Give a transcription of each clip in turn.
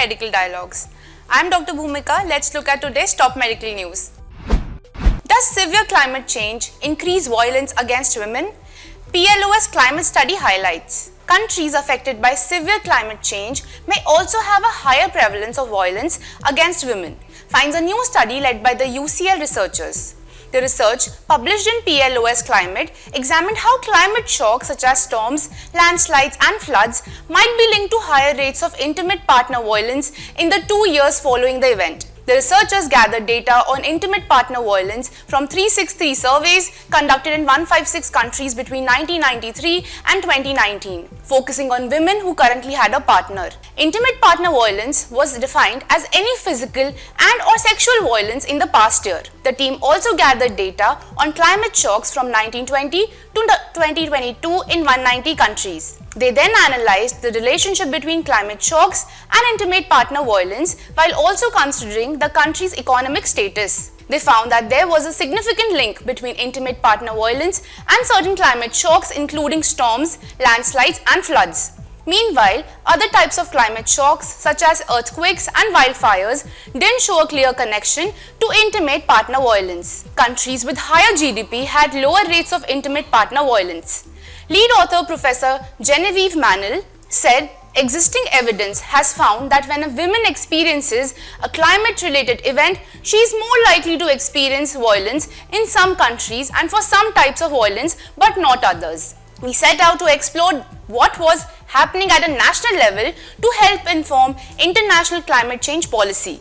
Medical Dialogues. I am Dr. Bhumika. Let's look at today's top medical news. Does severe climate change increase violence against women? PLOS climate study highlights. Countries affected by severe climate change may also have a higher prevalence of violence against women, finds a new study led by the UCL researchers. The research, published in PLOS Climate, examined how climate shocks such as storms, landslides and floods might be linked to higher rates of intimate partner violence in the 2 years following the event. The researchers gathered data on intimate partner violence from 363 surveys conducted in 156 countries between 1993 and 2019, focusing on women who currently had a partner. Intimate partner violence was defined as any physical and/or sexual violence in the past year. The team also gathered data on climate shocks from 1920 to 2022 in 190 countries. They then analyzed the relationship between climate shocks and intimate partner violence while also considering the country's economic status. They found that there was a significant link between intimate partner violence and certain climate shocks including storms, landslides and floods. Meanwhile, other types of climate shocks such as earthquakes and wildfires didn't show a clear connection to intimate partner violence. Countries with higher GDP had lower rates of intimate partner violence. Lead author Professor Genevieve Manel said, existing evidence has found that when a woman experiences a climate-related event, she is more likely to experience violence in some countries and for some types of violence but not others. We set out to explore what was happening at a national level to help inform international climate change policy.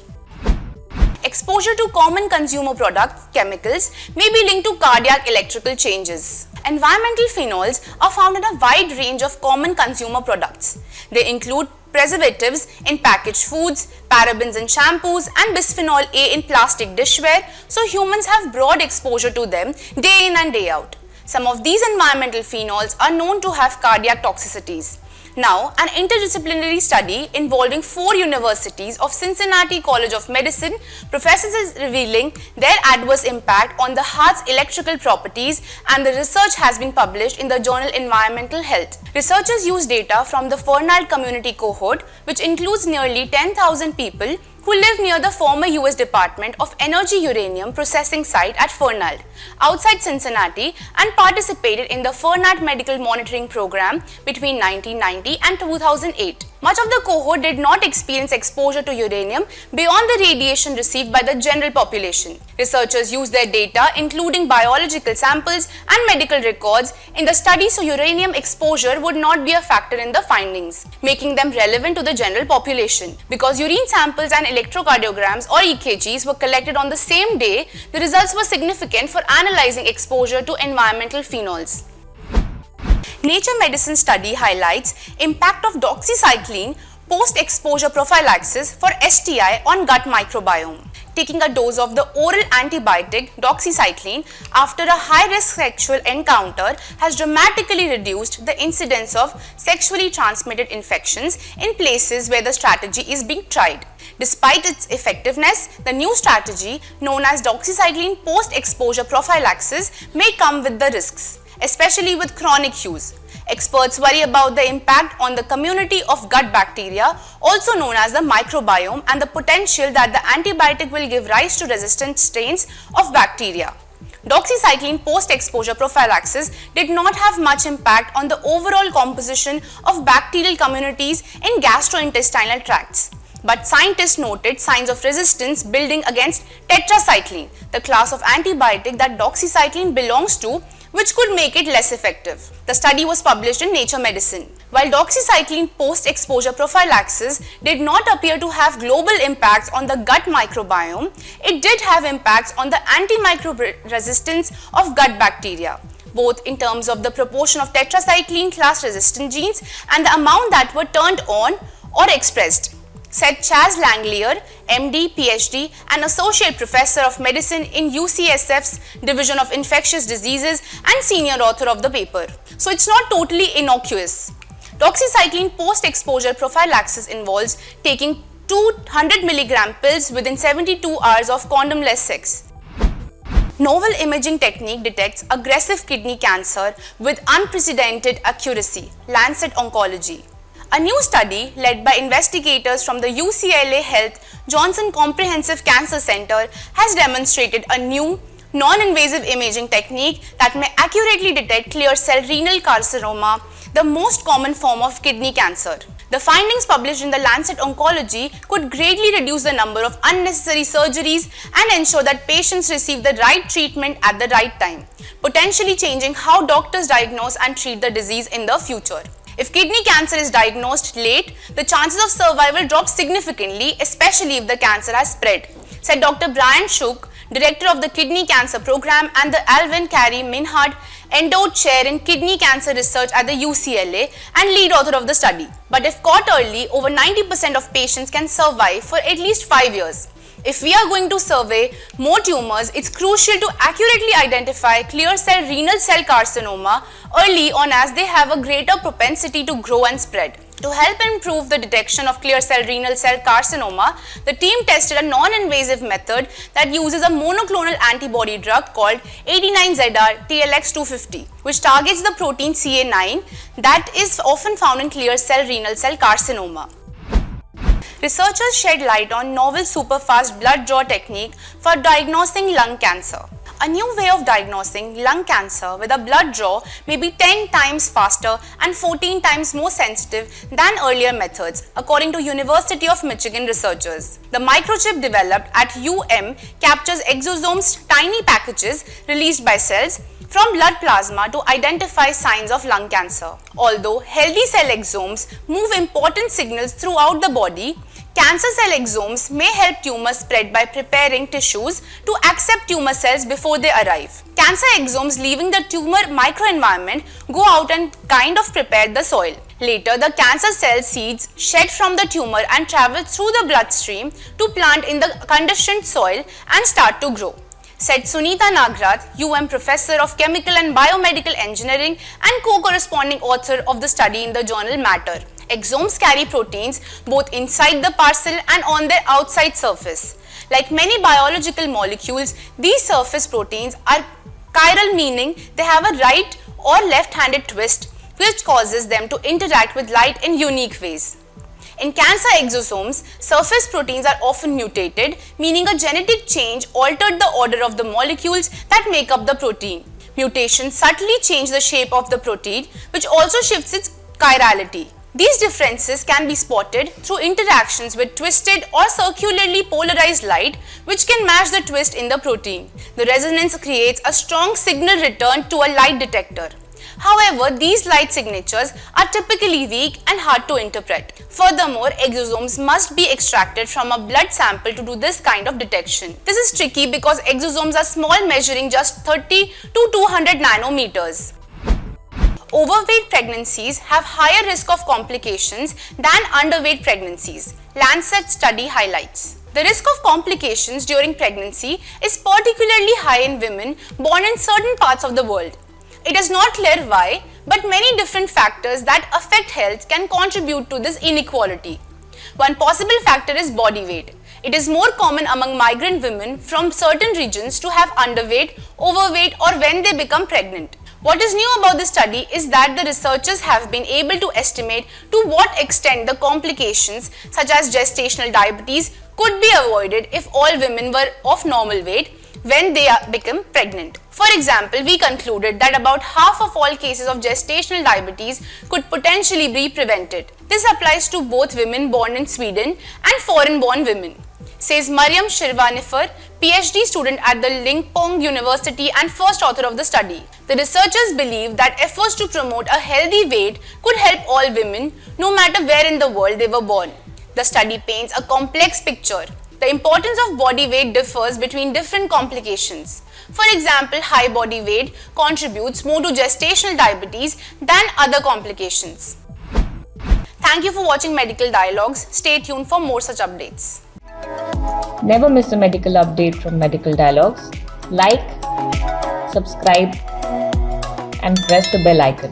Exposure to common consumer products, chemicals, may be linked to cardiac electrical changes. Environmental phenols are found in a wide range of common consumer products. They include preservatives in packaged foods, parabens in shampoos, and bisphenol A in plastic dishware, so humans have broad exposure to them day in and day out. Some of these environmental phenols are known to have cardiac toxicities. Now, an interdisciplinary study involving 4 universities of Cincinnati College of Medicine professors is revealing their adverse impact on the heart's electrical properties, and the research has been published in the journal Environmental Health. Researchers use data from the Fernald community cohort, which includes nearly 10,000 people who live near the former US Department of Energy uranium processing site at Fernald, outside Cincinnati, and participated in the Fernald Medical Monitoring Program between 1990 and 2008. Much of the cohort did not experience exposure to uranium beyond the radiation received by the general population. Researchers used their data, including biological samples and medical records, in the study so uranium exposure would not be a factor in the findings, making them relevant to the general population. Because urine samples and electrocardiograms or EKGs were collected on the same day, the results were significant for analyzing exposure to environmental phenols. Nature Medicine study highlights impact of doxycycline post-exposure prophylaxis for STI on gut microbiome. Taking a dose of the oral antibiotic doxycycline after a high-risk sexual encounter has dramatically reduced the incidence of sexually transmitted infections in places where the strategy is being tried. Despite its effectiveness, the new strategy, known as doxycycline post-exposure prophylaxis, may come with the risks, especially with chronic use. Experts worry about the impact on the community of gut bacteria, also known as the microbiome, and the potential that the antibiotic will give rise to resistant strains of bacteria. Doxycycline post-exposure prophylaxis did not have much impact on the overall composition of bacterial communities in gastrointestinal tracts. But scientists noted signs of resistance building against tetracycline, the class of antibiotic that doxycycline belongs to, which could make it less effective. The study was published in Nature Medicine. While doxycycline post-exposure prophylaxis did not appear to have global impacts on the gut microbiome, it did have impacts on the antimicrobial resistance of gut bacteria, both in terms of the proportion of tetracycline class resistant genes and the amount that were turned on or expressed, said Chaz Langlier, MD, PhD, and Associate Professor of Medicine in UCSF's Division of Infectious Diseases and senior author of the paper. So it's not totally innocuous. Doxycycline post-exposure prophylaxis involves taking 200 mg pills within 72 hours of condomless sex. Novel imaging technique detects aggressive kidney cancer with unprecedented accuracy, Lancet Oncology. A new study led by investigators from the UCLA Health Johnson Comprehensive Cancer Center has demonstrated a new non-invasive imaging technique that may accurately detect clear cell renal carcinoma, the most common form of kidney cancer. The findings published in the Lancet Oncology could greatly reduce the number of unnecessary surgeries and ensure that patients receive the right treatment at the right time, potentially changing how doctors diagnose and treat the disease in the future. If kidney cancer is diagnosed late, the chances of survival drop significantly, especially if the cancer has spread, said Dr. Brian Shook, Director of the Kidney Cancer Program and the Alvin Carey Minhard Endowed Chair in Kidney Cancer Research at the UCLA and lead author of the study. But if caught early, over 90% of patients can survive for at least 5 years. If we are going to survey more tumors, it's crucial to accurately identify clear cell renal cell carcinoma early on, as they have a greater propensity to grow and spread. To help improve the detection of clear cell renal cell carcinoma, the team tested a non-invasive method that uses a monoclonal antibody drug called 89ZR TLX250, which targets the protein CA9 that is often found in clear cell renal cell carcinoma. Researchers shed light on novel superfast blood draw technique for diagnosing lung cancer. A new way of diagnosing lung cancer with a blood draw may be 10 times faster and 14 times more sensitive than earlier methods, according to University of Michigan researchers. The microchip developed at UM captures exosomes, tiny packages released by cells from blood plasma to identify signs of lung cancer. Although healthy cell exomes move important signals throughout the body, cancer cell exomes may help tumors spread by preparing tissues to accept tumor cells before they arrive. Cancer exomes leaving the tumor microenvironment go out and kind of prepare the soil. Later, the cancer cell seeds shed from the tumor and travel through the bloodstream to plant in the conditioned soil and start to grow, said Sunita Nagrath, UM Professor of Chemical and Biomedical Engineering and co-corresponding author of the study in the journal Matter. Exomes carry proteins both inside the parcel and on their outside surface. Like many biological molecules, these surface proteins are chiral, meaning they have a right or left-handed twist, which causes them to interact with light in unique ways. In cancer exosomes, surface proteins are often mutated, meaning a genetic change altered the order of the molecules that make up the protein. Mutations subtly change the shape of the protein, which also shifts its chirality. These differences can be spotted through interactions with twisted or circularly polarized light, which can match the twist in the protein. The resonance creates a strong signal return to a light detector. However, these light signatures are typically weak and hard to interpret. Furthermore, exosomes must be extracted from a blood sample to do this kind of detection. This is tricky because exosomes are small, measuring just 30 to 200 nanometers. Overweight pregnancies have higher risk of complications than underweight pregnancies, Lancet study highlights. The risk of complications during pregnancy is particularly high in women born in certain parts of the world. It is not clear why, but many different factors that affect health can contribute to this inequality. One possible factor is body weight. It is more common among migrant women from certain regions to have underweight, overweight, or when they become pregnant. What is new about this study is that the researchers have been able to estimate to what extent the complications such as gestational diabetes could be avoided if all women were of normal weight when they become pregnant. For example, we concluded that about half of all cases of gestational diabetes could potentially be prevented. This applies to both women born in Sweden and foreign-born women, says Mariam Shirvanifar, PhD student at the Linköping University and first author of the study. The researchers believe that efforts to promote a healthy weight could help all women, no matter where in the world they were born. The study paints a complex picture. The importance of body weight differs between different complications. For example, high body weight contributes more to gestational diabetes than other complications. Thank you for watching Medical Dialogues. Stay tuned for more such updates. Never miss a medical update from Medical Dialogues. Like, subscribe, and press the bell icon.